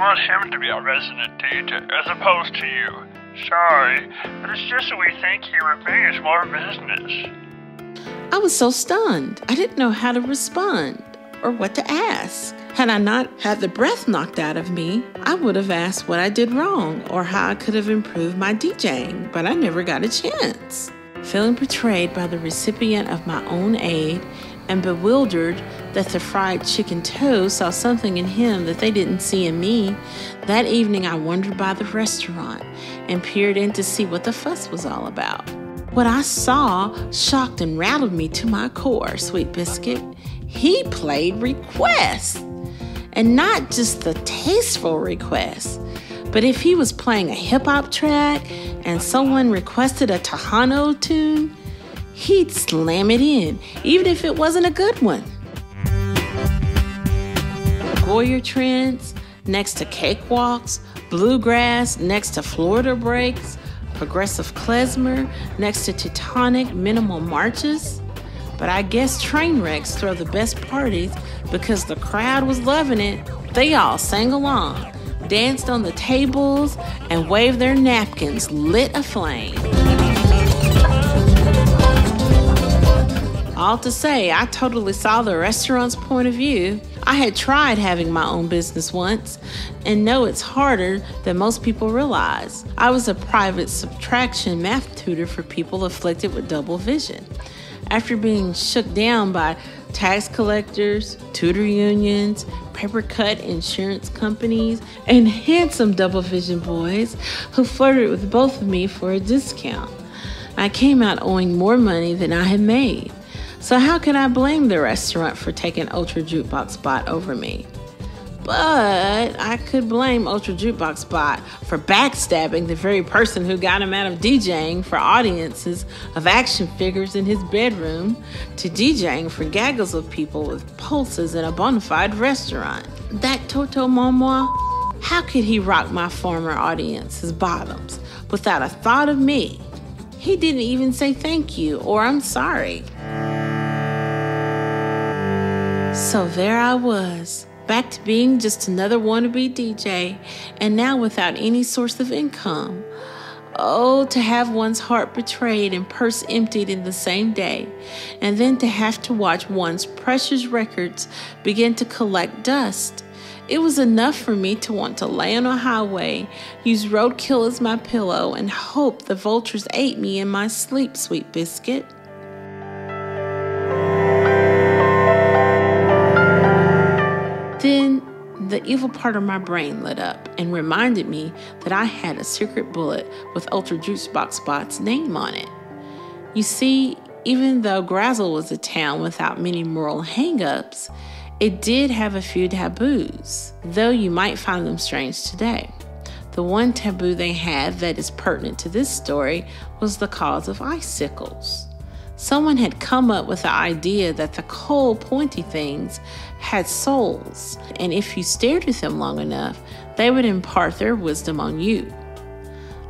want him to be our resident DJ as opposed to you. Sorry, but it's just that we think you and me is more business. I was so stunned. I didn't know how to respond or what to ask. Had I not had the breath knocked out of me, I would have asked what I did wrong or how I could have improved my DJing, but I never got a chance. Feeling betrayed by the recipient of my own aid and bewildered that the fried chicken toast saw something in him that they didn't see in me, that evening I wandered by the restaurant and peered in to see what the fuss was all about. What I saw shocked and rattled me to my core, Sweet Biscuit. He played requests. And not just the tasteful requests, but if he was playing a hip-hop track and someone requested a Tejano tune, he'd slam it in, even if it wasn't a good one. Goyer trends next to cakewalks, bluegrass next to Florida breaks, progressive klezmer next to Teutonic minimal marches. But I guess train wrecks throw the best parties because the crowd was loving it. They all sang along, danced on the tables, and waved their napkins lit aflame. All to say, I totally saw the restaurant's point of view. I had tried having my own business once and know it's harder than most people realize. I was a private subtraction math tutor for people afflicted with double vision. After being shook down by tax collectors, tutor unions, paper-cut insurance companies, and handsome double vision boys who flirted with both of me for a discount, I came out owing more money than I had made. So how could I blame the restaurant for taking Ultra Jukebox Bot over me? But I could blame Ultra Jukebox Bot for backstabbing the very person who got him out of DJing for audiences of action figures in his bedroom to DJing for gaggles of people with pulses in a bona fide restaurant. That Toto Momoa, how could he rock my former audience's bottoms without a thought of me? He didn't even say thank you or I'm sorry. So there I was, back to being just another wannabe DJ, and now without any source of income. Oh, to have one's heart betrayed and purse emptied in the same day, and then to have to watch one's precious records begin to collect dust. It was enough for me to want to lay on a highway, use roadkill as my pillow, and hope the vultures ate me in my sleep, Sweet Biscuit. Then the evil part of my brain lit up and reminded me that I had a secret bullet with Ultra Jukebox Bot's name on it. You see, even though Grazzle was a town without many moral hang-ups, it did have a few taboos, though you might find them strange today. The one taboo they had that is pertinent to this story was the cause of icicles. Someone had come up with the idea that the cold, pointy things had souls, and if you stared at them long enough, they would impart their wisdom on you.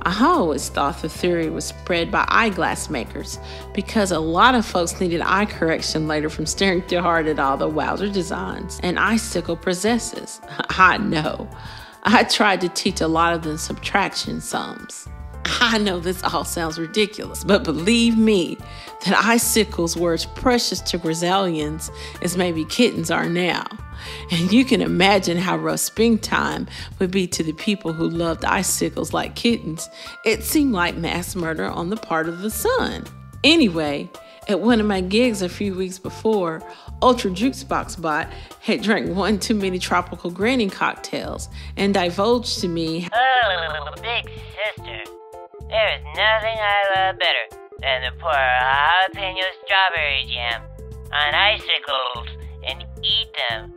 I always thought the theory was spread by eyeglass makers because a lot of folks needed eye correction later from staring too hard at all the Wowzer designs and icicle possesses. I know. I tried to teach a lot of them subtraction sums. I know this all sounds ridiculous, but believe me that icicles were as precious to Grizzlians as maybe kittens are now. And you can imagine how rough springtime would be to the people who loved icicles like kittens. It seemed like mass murder on the part of the sun. Anyway, at one of my gigs a few weeks before, Ultra Jukebox Bot had drank one too many tropical granny cocktails and divulged to me, "Oh, big sister, there is nothing I love better than to pour jalapeno strawberry jam on icicles and eat them."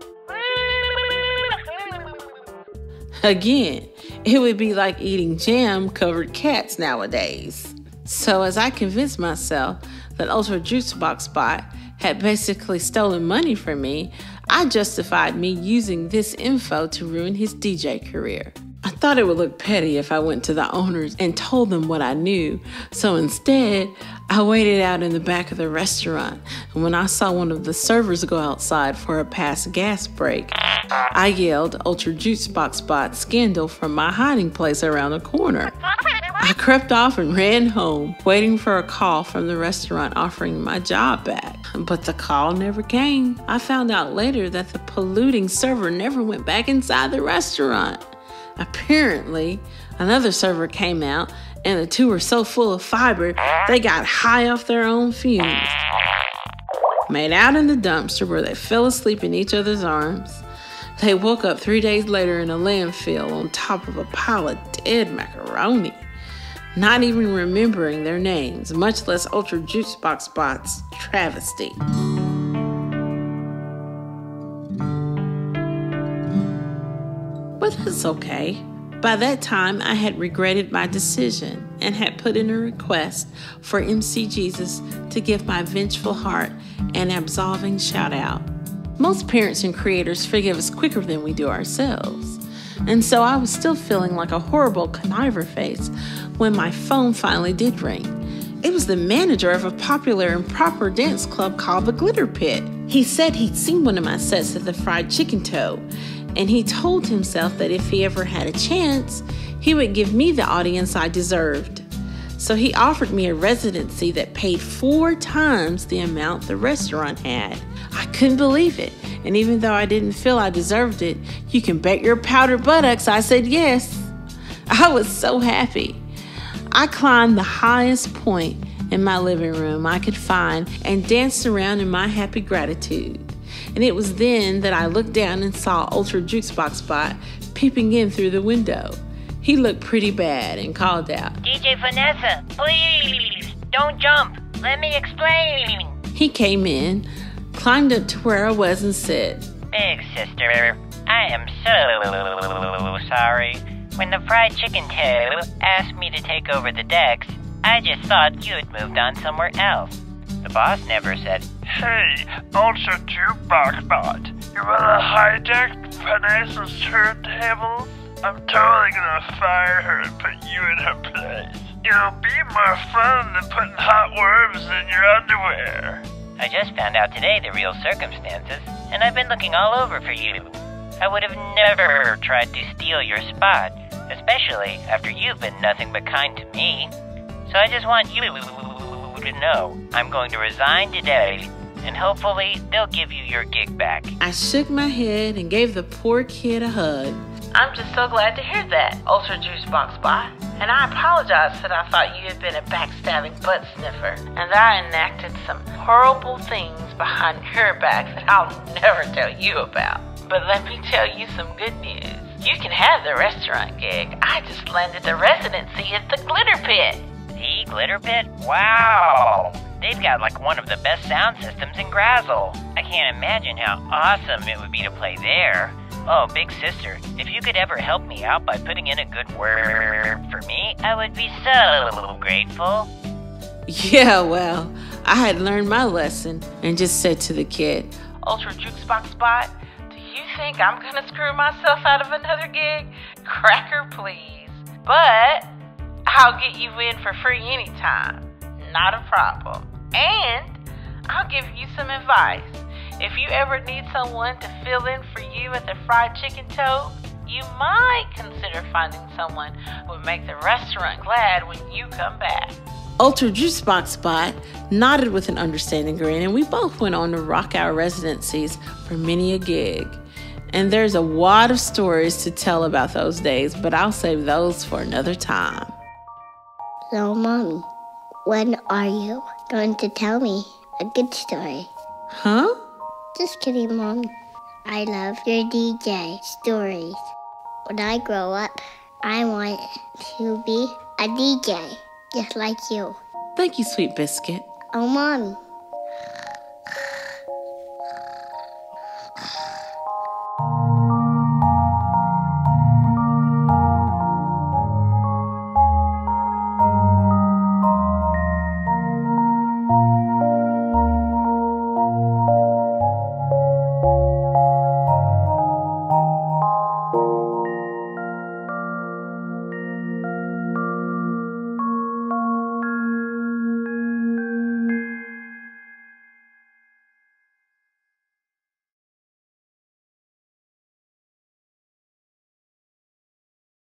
Again, it would be like eating jam-covered cats nowadays. So as I convinced myself that Ultra Jukebox Bot had basically stolen money from me, I justified me using this info to ruin his DJ career. thought it would look petty if I went to the owners and told them what I knew. So instead, I waited out in the back of the restaurant. And when I saw one of the servers go outside for a past gas break, I yelled Ultra Juice Box Bot scandal from my hiding place around the corner. I crept off and ran home, waiting for a call from the restaurant offering my job back. But the call never came. I found out later that the polluting server never went back inside the restaurant. Apparently, another server came out, and the two were so full of fiber, they got high off their own fumes. Made out in the dumpster where they fell asleep in each other's arms. They woke up 3 days later in a landfill on top of a pile of dead macaroni, not even remembering their names, much less Ultra Juice Box Bot's travesty. But that's okay. By that time, I had regretted my decision and had put in a request for MC Jesus to give my vengeful heart an absolving shout out. Most parents and creators forgive us quicker than we do ourselves. And so I was still feeling like a horrible conniver face when my phone finally did ring. It was the manager of a popular and proper dance club called the Glitter Pit. He said he'd seen one of my sets at the Fried Chicken Toe, and he told himself that if he ever had a chance, he would give me the audience I deserved. So he offered me a residency that paid 4 times the amount the restaurant had. I couldn't believe it, and even though I didn't feel I deserved it, you can bet your powdered buttocks I said yes. I was so happy. I climbed the highest point in my living room I could find and danced around in my happy gratitude. And it was then that I looked down and saw Ultra Juice Box Bot peeping in through the window. He looked pretty bad and called out, DJ Feinessa, please, don't jump. Let me explain. He came in, climbed up to where I was and said, Big sister, I am so sorry. When the Fried Chicken Toe asked me to take over the decks, I just thought you'd moved on somewhere else. The boss never said, Hey, Ultra Jukebox Bot, you wanna hijack Feinessa's turntables? I'm totally gonna fire her and put you in her place. It'll be more fun than putting hot worms in your underwear. I just found out today the real circumstances, and I've been looking all over for you. I would have never tried to steal your spot, especially after you've been nothing but kind to me. So I just want you to know I'm going to resign today, and hopefully they'll give you your gig back. I shook my head and gave the poor kid a hug. I'm just so glad to hear that, Ultra Juice Box Bot. And I apologize that I thought you had been a backstabbing butt sniffer, and that I enacted some horrible things behind your back that I'll never tell you about. But let me tell you some good news. You can have the restaurant gig. I just landed the residency at the Glitter Pit. The Glitter Pit? Wow! They've got like one of the best sound systems in Grazzle. I can't imagine how awesome it would be to play there. Oh, big sister, if you could ever help me out by putting in a good word for me, I would be so grateful. Yeah, well, I had learned my lesson and just said to the kid, Ultra Juice Box Bot, do you think I'm gonna screw myself out of another gig? Cracker, please. But I'll get you in for free anytime. Not a problem. And I'll give you some advice. If you ever need someone to fill in for you at the Fried Chicken Toe, you might consider finding someone who would make the restaurant glad when you come back. Ultra Juice Box Bot nodded with an understanding grin, and we both went on to rock our residencies for many a gig. And there's a wad of stories to tell about those days, but I'll save those for another time. So, Mommy, when are you going to tell me a good story? Huh? Just kidding, Mom. I love your DJ stories. When I grow up, I want to be a DJ, just like you. Thank you, sweet biscuit. Oh, Mommy,